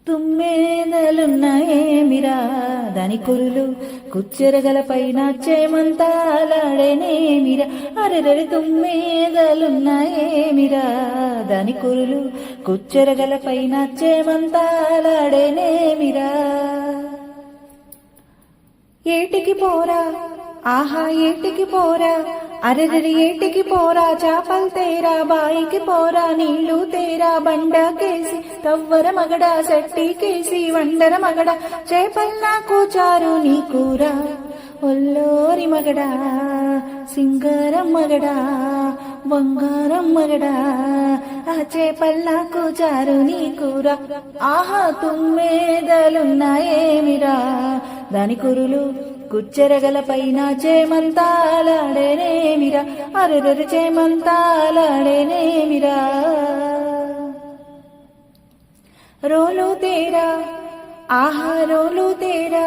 తుమ్మెదలున్నాయేమిరా దాని కురులు కుచ్చెరగల పైన చేమంతాలాడేనేమిరా అరెరరి తుమ్మెదలున్నాయేమిరా దాని కురులు కుచ్చెరగల పైన చేమంతాలాడేనేమిరా ఏటికి పోరా ఆహా ఏటికి పోరా అరెరరి ఏటికి పోరా చాపల్ తేరా బాయికి పోరా నీళ్లు తేరా బండ కేసి తవ్వర మగడ సట్టి కేసి వండర మగడ చేపల్ నాకు చారు నీ కూర ఒల్లోరి మగడా సింగారం మగడా బంగారం మగడా ఆ చేపల్ నాకు చారు నీ కూర ఆహా తుమ్మెదలున్నాయేమిరా దాని కురులు కుచ్చెరగల పైన చేమంతాలాడేనేమిరా అరెరరి చేమంతాలాడేనేమిరా రోలు తేరా ఆహా రోలు తేరా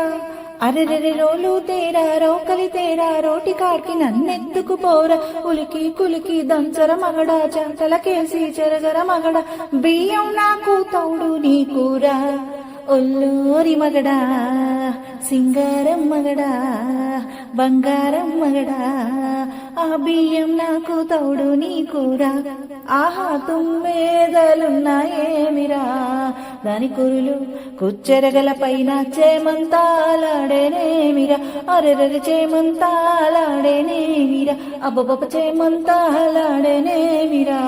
అరెరరి రోలు తేరా రోకలి తేరా రోటి కాడికి నన్నెత్తుకు పోరా ఉలికి కులికి దంచర మగడ చంతలకేసి చెరగర మగడ బియ్యం నాకు తౌడు నీ కూర ఒల్లూరి మగడా సింగారం మగడా బంగారం మగడా ఆ బియ్యం నాకు తౌడు నీ కూర ఆహా తుమ్మెదలున్నాయేమిరా దాని కురులు కుచ్చెరగల పైన చేమంతాలాడేనేమిరా అరెరరి చేమంతాలాడేనేమిరా అబ్బబ్బ చేమంతాలాడేనేమిరా